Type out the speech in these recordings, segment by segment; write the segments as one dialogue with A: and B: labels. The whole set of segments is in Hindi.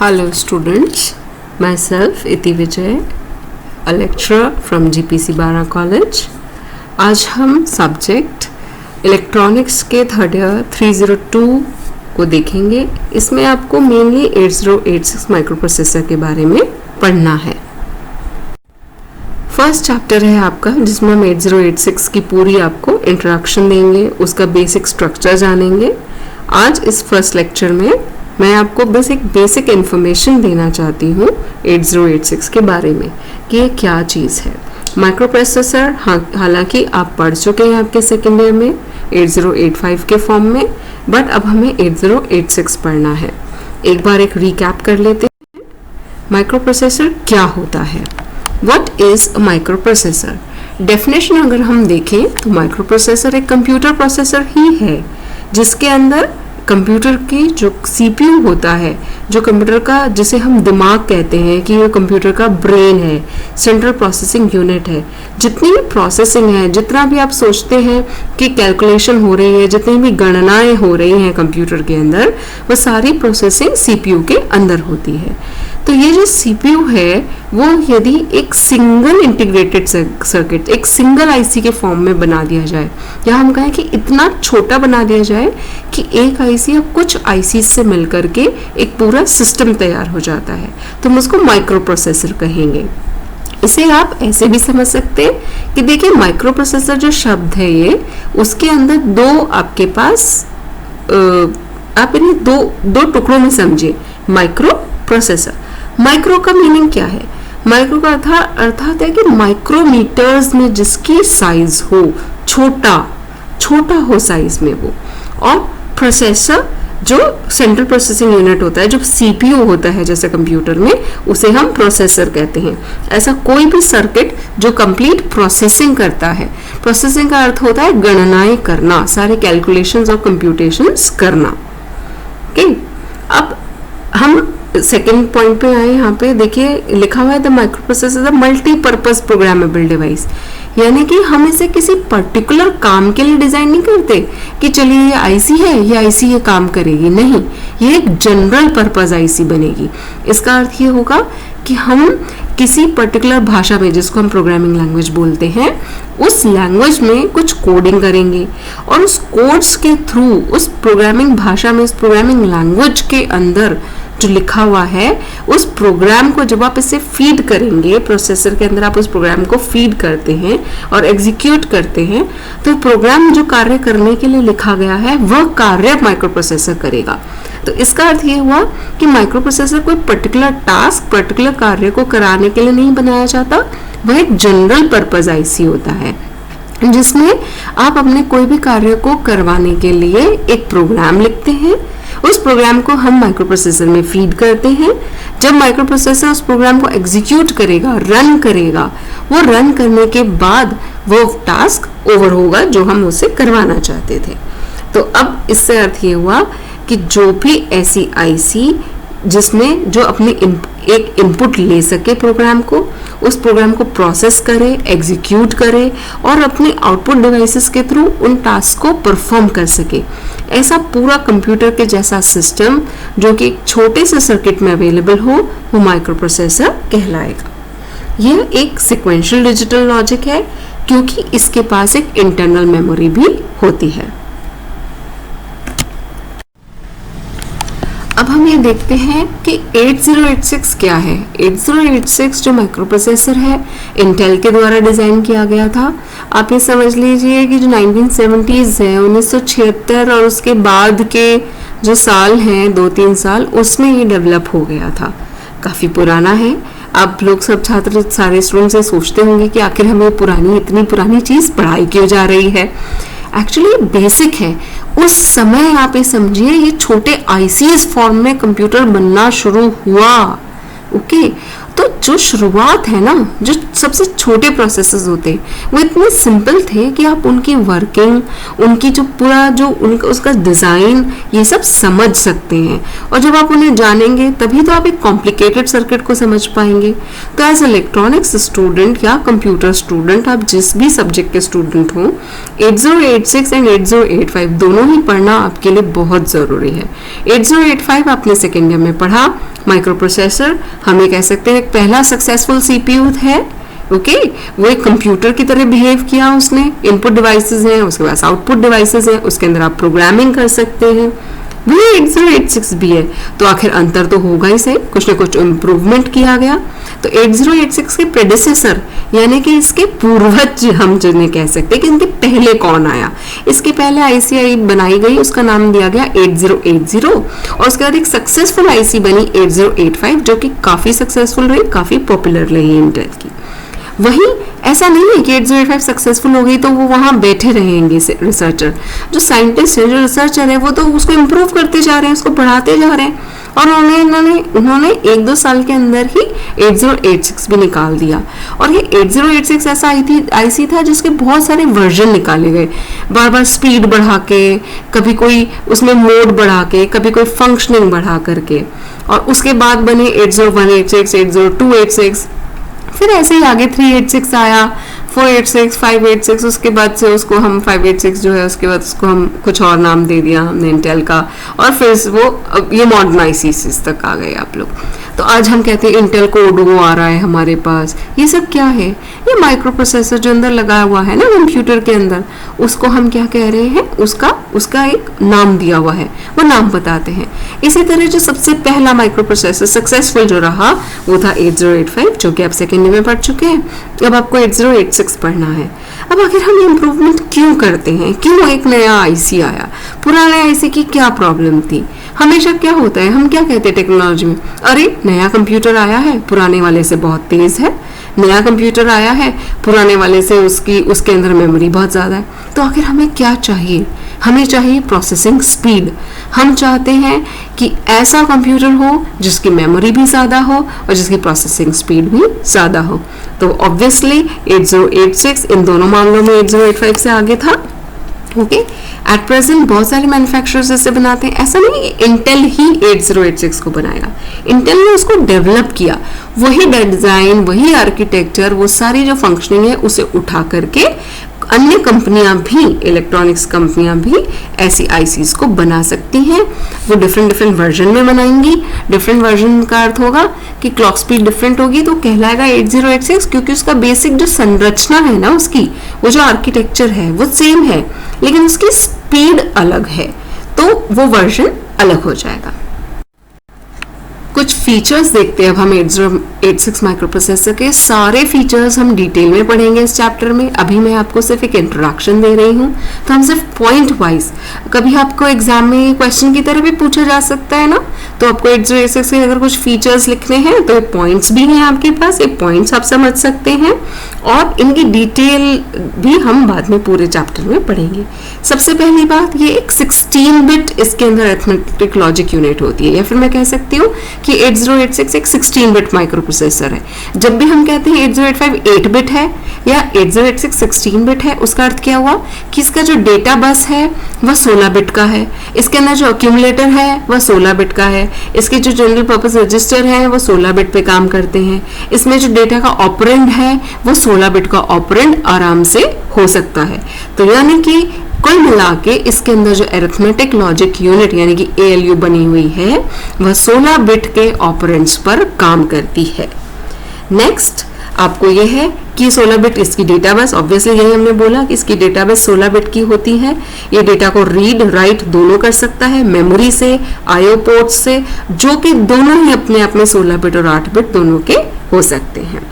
A: Hello students, myself Iti Vijay, a lecturer from GPC Bara College. आज हम सब्जेक्ट इलेक्ट्रॉनिक्स के थर्ड ईयर 302 को देखेंगे. इसमें आपको मेनली 8086 माइक्रो प्रोसेसर के बारे में पढ़ना है. फर्स्ट चैप्टर है आपका जिसमें हम 8086 की पूरी आपको इंट्रोडक्शन देंगे, उसका बेसिक स्ट्रक्चर जानेंगे. आज इस फर्स्ट लेक्चर में मैं आपको बस एक बेसिक इन्फॉर्मेशन देना चाहती हूँ 8086 के बारे में कि ये क्या चीज़ है. माइक्रो प्रोसेसर हालांकि आप पढ़ चुके हैं आपके सेकेंड ईयर में 8085 के फॉर्म में, बट अब हमें 8086 पढ़ना है. एक बार एक रिकैप कर लेते हैं. माइक्रो प्रोसेसर क्या होता है? What is a micro processor? Definition अगर हम देखें तो माइक्रो प्रोसेसर एक कंप्यूटर प्रोसेसर ही है जिसके अंदर कंप्यूटर की जो सीपीयू होता है, जो कंप्यूटर का जिसे हम दिमाग कहते हैं कि ये कंप्यूटर का ब्रेन है, सेंट्रल प्रोसेसिंग यूनिट है. जितनी भी प्रोसेसिंग है, जितना भी आप सोचते हैं कि कैलकुलेशन हो रही है, जितनी भी गणनाएं हो रही हैं कंप्यूटर के अंदर, वो सारी प्रोसेसिंग सीपीयू के अंदर होती है. तो ये जो सीपीयू है वो यदि एक सिंगल इंटीग्रेटेड सर्किट, एक सिंगल आईसी के फॉर्म में बना दिया जाए, या हम कहें कि इतना छोटा बना दिया जाए कि एक आईसी या कुछ आईसी से मिलकर के एक पूरा सिस्टम तैयार हो जाता है, तो हम उसको माइक्रो प्रोसेसर कहेंगे. इसे आप ऐसे भी समझ सकते हैं कि देखिए माइक्रो प्रोसेसर जो शब्द है ये, उसके अंदर दो आपके पास आप इन्हें दो टुकड़ों में समझिए. माइक्रो प्रोसेसर, माइक्रो का मीनिंग क्या है? माइक्रो का अर्थात है कि माइक्रोमीटर्स में जिसकी साइज हो, छोटा हो साइज में वो. और प्रोसेसर जो सेंट्रल प्रोसेसिंग यूनिट होता है, जो सीपीयू होता है जैसे कंप्यूटर में, उसे हम प्रोसेसर कहते हैं. ऐसा कोई भी सर्किट जो कंप्लीट प्रोसेसिंग करता है. प्रोसेसिंग का अर्थ होता है गणनाएं करना, सारे कैलकुलेशंस और कंप्यूटेशंस करना. ओके, अब हम सेकेंड पॉइंट पे आए. यहाँ पे देखिए लिखा हुआ है the micro processor the multipurpose programmable device. यानी कि हम इसे किसी पर्टिकुलर काम के लिए डिजाइन नहीं करते कि चलिए ये आईसी है, ये आईसी ये काम करेगी. नहीं, ये एक जनरल पर्पज आईसी बनेगी. इसका अर्थ ये होगा कि हम किसी पर्टिकुलर भाषा में, जिसको हम प्रोग्रामिंग लैंग्वेज बोलते हैं, उस लैंग्वेज में कुछ कोडिंग करेंगे और उस कोड्स के थ्रू उस प्रोग्रामिंग भाषा में, उस प्रोग्रामिंग लैंग्वेज के अंदर जो लिखा हुआ है उस प्रोग्राम को जब आप इसे फीड करेंगे, प्रोसेसर के अंदर आप उस प्रोग्राम को फीड करते हैं और एग्जीक्यूट करते हैं, तो प्रोग्राम जो कार्य करने के लिए लिखा गया है वह कार्य माइक्रो प्रोसेसर करेगा. तो इसका अर्थ ये हुआ कि माइक्रो प्रोसेसर कोई पर्टिकुलर टास्क, पर्टिकुलर कार्य को कराने के लिए नहीं बनाया जाता. वह एक जनरल पर्पज आईसी होता है जिसमें आप अपने कोई भी कार्य को करवाने के लिए एक प्रोग्राम लिखते हैं. उस प्रोग्राम को हम माइक्रो प्रोसेसर में फीड करते हैं. जब माइक्रो प्रोसेसर उस प्रोग्राम को एग्जीक्यूट करेगा, रन करेगा, वो रन करने के बाद वो टास्क ओवर होगा जो हम उसे करवाना चाहते थे. तो अब इससे अर्थ ये हुआ कि जो भी ऐसी आईसी जिसमें जो अपने एक इनपुट ले सके प्रोग्राम को, उस प्रोग्राम को प्रोसेस करे, एग्जीक्यूट करे और अपने आउटपुट डिवाइसेस के थ्रू उन टास्क को परफॉर्म कर सके, ऐसा पूरा कंप्यूटर के जैसा सिस्टम जो कि एक छोटे से सर्किट में अवेलेबल हो, वो माइक्रो प्रोसेसर कहलाएगा. यह एक सिक्वेंशियल डिजिटल लॉजिक है क्योंकि इसके पास एक इंटरनल मेमोरी भी होती है. अब हम ये देखते हैं कि 8086 क्या है. 8086 जो माइक्रो प्रोसेसर है इंटेल के द्वारा डिज़ाइन किया गया था. आप ये समझ लीजिए कि जो 1970s है, 1976 और उसके बाद के जो साल हैं, 2-3 साल, उसमें ये डेवलप हो गया था. काफ़ी पुराना है. आप लोग सब छात्र, सारे स्टूडेंट्स से सोचते होंगे कि आखिर हमें इतनी पुरानी चीज़ पढ़ाई क्यों जा रही है. एक्चुअली बेसिक है. उस समय आप ये समझिए ये छोटे आईसीएस फॉर्म में कंप्यूटर बनना शुरू हुआ. ओके, तो जो शुरुआत है ना, जो सबसे छोटे प्रोसेसर्स होते हैं वो इतने सिंपल थे कि आप उनकी वर्किंग, उनकी जो पूरा जो उनका उसका डिज़ाइन, ये सब समझ सकते हैं. और जब आप उन्हें जानेंगे तभी तो आप एक कॉम्प्लिकेटेड सर्किट को समझ पाएंगे. तो एज इलेक्ट्रॉनिक्स स्टूडेंट या कंप्यूटर स्टूडेंट, आप जिस भी सब्जेक्ट के स्टूडेंट हों, 8086 एंड 8085 दोनों ही पढ़ना आपके लिए बहुत ज़रूरी है. 8085 आपने सेकेंड ईयर में पढ़ा, माइक्रो प्रोसेसर हम ये कह सकते हैं पहला सक्सेसफुल सीपीयू है। ओके वो एक कंप्यूटर की तरह बिहेव किया उसने, इनपुट डिवाइसेस हैं, उसके पास आउटपुट डिवाइसेस हैं, उसके अंदर आप प्रोग्रामिंग कर सकते हैं। वही 8086 भी है, तो आखिर अंतर तो होगा ही सही, कुछ ना कुछ इम्प्रूवमेंट किया गया। तो 8086 के प्रेडिसेसर यानी कि इसके पूर्वज हम जिन्हें कह सकते हैं कि इनके पहले कौन आया। इसके पहले आईसी बनाई गई, उसका नाम दिया गया 8080 और उसके बाद एक सक्सेसफुल आईसी बनी 8085 जो कि काफ़ी सक्सेसफुल रही, काफ़ी पॉपुलर रही इंटेल की। वहीं ऐसा नहीं है कि 8085 सक्सेसफुल हो गई तो वो वहाँ बैठे रहेंगे रिसर्चर। जो साइंटिस्ट है, जो रिसर्चर है, वो तो उसको इम्प्रूव करते जा रहे हैं, उसको बढ़ाते जा रहे हैं और उन्होंने 1-2 साल के अंदर ही 8086 भी निकाल दिया। और ये 8086 ऐसा आईसी था जिसके बहुत सारे वर्जन निकाले गए, बार बार स्पीड बढ़ा के, कभी कोई उसमें मोड बढ़ा के, कभी कोई फंक्शनिंग बढ़ा करके, और उसके बाद बने 80186, 80286, फिर ऐसे ही आगे 386 आया, 486, 586, उसके बाद से उसको हम 586 जो है उसके बाद उसको हम कुछ और नाम दे दिया हमने इंटेल का, और फिर वो ये मॉडर्न आईसीस तक आ गए आप लोग। तो आज हम कहते हैं इंटेल कोडो आ रहा है हमारे पास। ये सब क्या है? ये माइक्रो प्रोसेसर जो अंदर लगा हुआ है ना कंप्यूटर के अंदर, उसको हम क्या कह रहे हैं, उसका एक नाम दिया हुआ है, वो नाम बताते हैं। इसी तरह जो सबसे पहला माइक्रो प्रोसेसर सक्सेसफुल जो रहा वो था 8085 जो कि आप सेकेंड में पढ़ चुके हैं। अब आपको 8086 पढ़ना है। अब आखिर हम इम्प्रूवमेंट क्यों करते हैं, क्यों एक नया आईसी आया, पुराने आईसी की क्या प्रॉब्लम थी? हमेशा क्या होता है, हम क्या कहते हैं टेक्नोलॉजी में, अरे नया कंप्यूटर आया है, पुराने वाले से बहुत तेज है, नया कंप्यूटर आया है, पुराने वाले से उसके अंदर मेमोरी बहुत ज़्यादा है। तो आखिर हमें क्या चाहिए? हमें चाहिए प्रोसेसिंग स्पीड। हम चाहते हैं कि ऐसा कंप्यूटर हो जिसकी मेमोरी भी ज़्यादा हो और जिसकी प्रोसेसिंग स्पीड भी ज़्यादा हो। तो ऑब्वियसली 8086 इन दोनों मामलों में 8085 से आगे था। ओके एट प्रेजेंट बहुत सारे मैन्युफैक्चरर्स इसे बनाते हैं, ऐसा नहीं इंटेल ही 8086 को बनाएगा, इंटेल ने उसको डेवलप किया, वही डिजाइन, वही आर्किटेक्चर, वो सारी जो फंक्शनिंग है उसे उठा करके अन्य कंपनियां भी, इलेक्ट्रॉनिक्स कंपनियां भी ऐसी आईसीज को बना सकती हैं। वो डिफरेंट वर्जन में बनाएंगी। डिफरेंट वर्जन का अर्थ होगा कि क्लॉक स्पीड डिफरेंट होगी तो कहलाएगा 8086, क्योंकि उसका बेसिक जो संरचना है ना, उसकी वो जो आर्किटेक्चर है वो सेम है, लेकिन उसकी स्पीड अलग है, तो वो वर्जन अलग हो जाएगा। कुछ फीचर्स देखते हैं अब हम 8086 माइक्रो प्रोसेसर के। सारे फीचर्स हम डिटेल में पढ़ेंगे इस चैप्टर में, अभी मैं आपको सिर्फ एक इंट्रोडक्शन दे रही हूँ, तो हम सिर्फ पॉइंट वाइज, कभी आपको एग्जाम में क्वेश्चन की तरह भी पूछा जा सकता है ना, तो आपको 8086 के अगर कुछ फीचर्स लिखने हैं तो ये पॉइंट्स भी हैं आपके पास, ये पॉइंट्स आप समझ सकते हैं और इनकी डिटेल भी हम बाद में पूरे चैप्टर में पढ़ेंगे। सबसे पहली बात, ये एक 16 बिट इसके अंदर अरिथमेटिक लॉजिक यूनिट होती है, या फिर मैं कह सकती हूँ कि 8086 एक 16 बिट माइक्रो प्रोसेसर है। जब भी हम कहते हैं 8085 8 बिट है या 8086 16 बिट है, उसका अर्थ क्या हुआ कि इसका जो डेटा बस है वह 16 बिट का है, इसके अंदर जो अक्यूमुलेटर है वह 16 बिट का है, इसके जो जनरल पर्पस रजिस्टर है वो 16 बिट पे काम करते हैं, इसमें जो डेटा का ऑपरेंड है वो 16 बिट का ऑपरेंड आराम से हो सकता है। तो यानी कि कुल मिला के इसके अंदर जो अरिथमेटिक लॉजिक यूनिट यानी कि ALU बनी हुई है वह 16 बिट के ऑपरेंड्स पर काम करती है। नेक्स्ट आपको यह है कि 16 बिट इसकी डेटाबेस, ऑब्वियसली यही हमने बोला कि इसकी डेटाबेस 16 बिट की होती है। ये डेटा को रीड राइट दोनों कर सकता है, मेमोरी से, IO पोर्ट से, जो कि दोनों ही अपने आप में 16 बिट और 8 बिट दोनों के हो सकते हैं।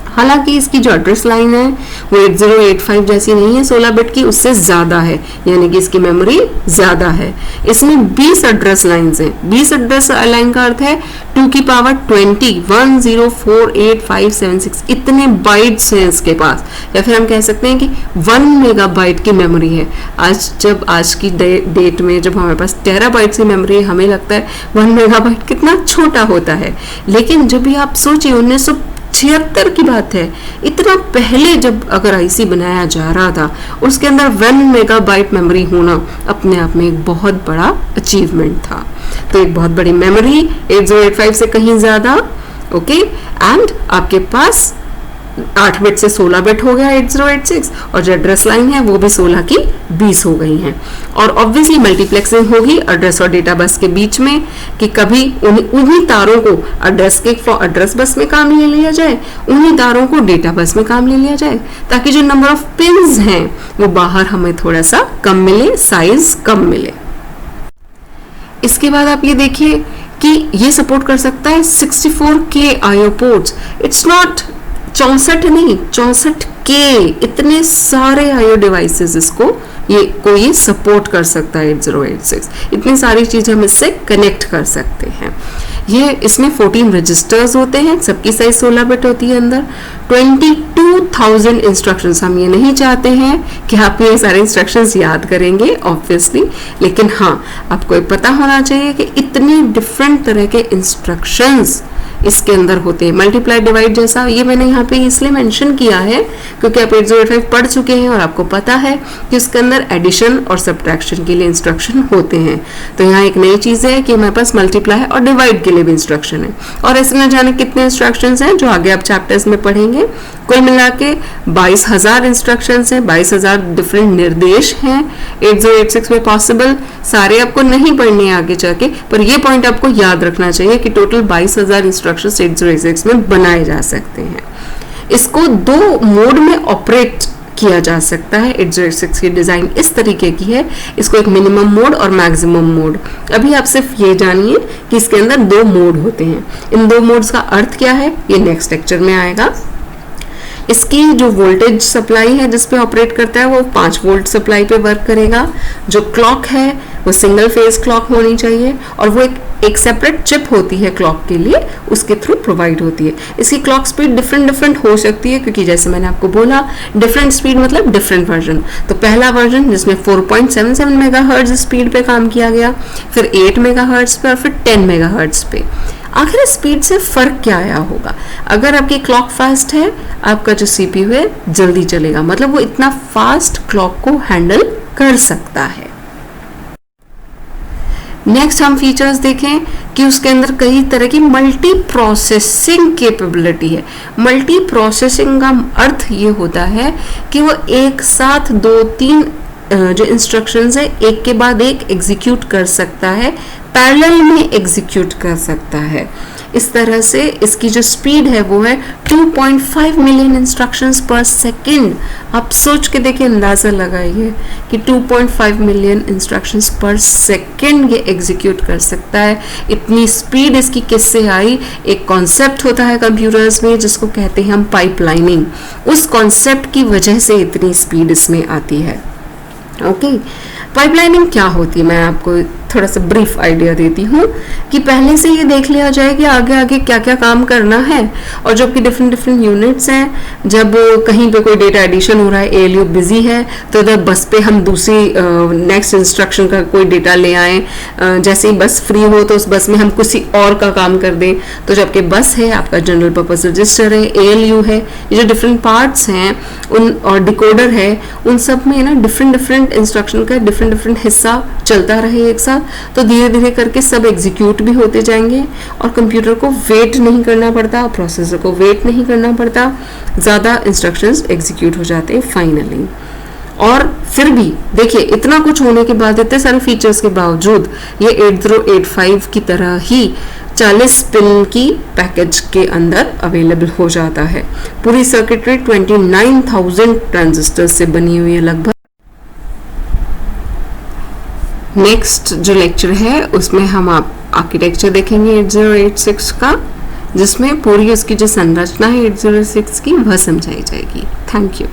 A: हालांकि इसकी जो एड्रेस लाइन है वो 8085 जैसी नहीं है 16 बिट की, उससे ज़्यादा है, यानी कि इसकी मेमोरी ज़्यादा है। इसमें 20 एड्रेस लाइन्स हैं। 20 एड्रेस लाइन का अर्थ है 2 की पावर 20 104856 इतने बाइट्स हैं इसके पास, या फिर हम कह सकते हैं कि 1 मेगाबाइट की मेमोरी है। आज की डेट में जब हमारे पास टेराबाइट की मेमोरी है, हमें लगता है 1 मेगाबाइट कितना छोटा होता है, लेकिन जब भी आप सोचिए 1976 की बात है, इतना पहले जब अगर आईसी बनाया जा रहा था, उसके अंदर 1 मेगाबाइट मेमोरी होना अपने आप में एक बहुत बड़ा अचीवमेंट था। तो एक बहुत बड़ी मेमोरी 8085 से कहीं ज़्यादा, ओके, एंड आपके पास 8 बिट से 16 बिट हो गया 8086, और जो एड्रेस लाइन है वो भी 16 की 20 हो गई हैं। और ऑब्वियसली मल्टीप्लेक्सिंग होगी एड्रेस और डेटा बस के बीच में, कि कभी उन्हीं तारों को एड्रेस बस में काम ले लिया जाए, उन्हीं तारों को डेटा बस में काम ले लिया जाए, ताकि जो नंबर ऑफ पिन्स हैं वो बाहर हमें थोड़ा सा कम मिले, साइज कम मिले। इसके बाद आप ये देखिए कि ये सपोर्ट कर सकता है 64K IO ports. It's not 64 नहीं, 64K, इतने सारे IO डिवाइसेस इसको ये सपोर्ट कर सकता है 8086। इतनी सारी चीजें हम इससे कनेक्ट कर सकते हैं। ये इसमें 14 रजिस्टर्स होते हैं, सबकी साइज 16 बिट होती है अंदर। 22,000 इंस्ट्रक्शंस। हम ये नहीं चाहते हैं कि आप ये सारे इंस्ट्रक्शंस याद करेंगे ऑब्वियसली, लेकिन हाँ आपको ये पता होना चाहिए कि इतने डिफरेंट तरह के इंस्ट्रक्शंस इसके अंदर होते हैं। मल्टीप्लाई डिवाइड जैसा ये मैंने यहाँ पे इसलिए मेंशन किया है क्योंकि आप 8085 पढ़ चुके हैं और आपको पता है कि उसके अंदर एडिशन और सब्ट्रैक्शन के लिए इंस्ट्रक्शन होते हैं। तो यहाँ एक नई चीज़ है कि हमारे पास मल्टीप्लाई और डिवाइड के लिए भी इंस्ट्रक्शन है, और ऐसे न जाने कितने इंस्ट्रक्शन हैं जो आगे आप चैप्टर्स में पढ़ेंगे। कुल मिला के 22,000 इंस्ट्रक्शन हैं, 22,000 डिफरेंट निर्देश हैं 8086 में पॉसिबल। सारे आपको नहीं पढ़ने हैं आगे जाके, पर ये पॉइंट आपको याद रखना चाहिए कि टोटल 22,000 इंस्ट्रक्शंस 8086 में बनाए जा सकते हैं। इसको 2 मोड में ऑपरेट किया जा सकता है। 8086 की डिजाइन इस तरीके की है, इसको एक मिनिमम मोड और मैक्सिमम मोड। अभी आप सिर्फ ये जानिए कि इसके अंदर 2 मोड होते हैं। इन 2 मोड्स का अर्थ क्या है ये नेक्स्ट लेक्चर में आएगा। इसकी जो वोल्टेज सप्लाई है जिस पे ऑपरेट करता है वो 5 वोल्ट सप्लाई पे वर्क करेगा। जो क्लॉक है वो सिंगल फेज क्लॉक होनी चाहिए, और वो एक सेपरेट चिप होती है क्लॉक के लिए, उसके थ्रू प्रोवाइड होती है। इसकी क्लॉक स्पीड डिफरेंट हो सकती है, क्योंकि जैसे मैंने आपको बोला डिफरेंट स्पीड मतलब डिफरेंट वर्जन। तो पहला वर्जन जिसमें 4.77 मेगाहर्ट्ज स्पीड पे काम किया गया, फिर 8 मेगाहर्ट्ज पे और फिर 10 मेगाहर्ट्ज पे। आखिर स्पीड से फर्क क्या आया होगा? अगर आपकी क्लॉक फास्ट है, आपका जो सीपीयू है जल्दी चलेगा, मतलब वो इतना फास्ट क्लॉक को हैंडल कर सकता है। नेक्स्ट हम फीचर्स देखें कि उसके अंदर कई तरह की मल्टी प्रोसेसिंग कैपेबिलिटी है। मल्टी प्रोसेसिंग का अर्थ ये होता है कि वो एक साथ 2-3 जो इंस्ट्रक्शंस है एक के बाद एक एग्जीक्यूट कर सकता है, पैरेलल में एग्जीक्यूट कर सकता है। इस तरह से इसकी जो स्पीड है वो है 2.5 मिलियन इंस्ट्रक्शंस पर सेकेंड। आप सोच के देखिए, अंदाज़ा लगाइए कि 2.5 मिलियन इंस्ट्रक्शंस पर सेकेंड ये एग्जीक्यूट कर सकता है। इतनी स्पीड इसकी किससे आई? एक कॉन्सेप्ट होता है कंप्यूटर्स में जिसको कहते हैं हम पाइपलाइनिंग। उस कॉन्सेप्ट की वजह से इतनी स्पीड इसमें आती है। ओके, पाइपलाइनिंग क्या होती है मैं आपको थोड़ा सा ब्रीफ आइडिया देती हूँ कि पहले से ये देख लिया जाए कि आगे आगे क्या क्या काम करना है। और जब कि डिफरेंट यूनिट्स हैं, जब कहीं पे कोई डेटा एडिशन हो रहा है, ALU बिजी है, तो उधर बस पे हम दूसरी नेक्स्ट इंस्ट्रक्शन का कोई डेटा ले आए। जैसे ही बस फ्री हो तो उस बस में हम किसी और का काम कर दें। तो जबकि बस है, आपका जनरल पर्पस रजिस्टर है, ALU है, ये जो डिफरेंट पार्ट्स हैं उन और डिकोडर है, उन सब में ना डिफरेंट इंस्ट्रक्शन का डिफरेंट हिस्सा चलता रहे एक साथ, तो धीरे धीरे करके सब एग्जीक्यूट भी होते जाएंगे और कंप्यूटर को वेट नहीं करना पड़ता, प्रोसेसर को वेट नहीं करना पड़ता, ज़्यादा इंस्ट्रक्शंस एग्जीक्यूट हो जाते हैं फाइनली। और फिर भी देखिए, इतना कुछ होने के बाद, इतने सारे फीचर्स के बावजूद ये 8085 की तरह ही 40 पिन की पैकेज के अंदर अवेलेबल हो जाता है। पूरी सर्किटरी 29,000 ट्रांजिस्टर्स से बनी हुई है लगभग। नेक्स्ट जो लेक्चर है उसमें हम आप आर्किटेक्चर देखेंगे 8086 का, जिसमें पूरी उसकी जो संरचना है 8086 की वह समझाई जाएगी। Thank you.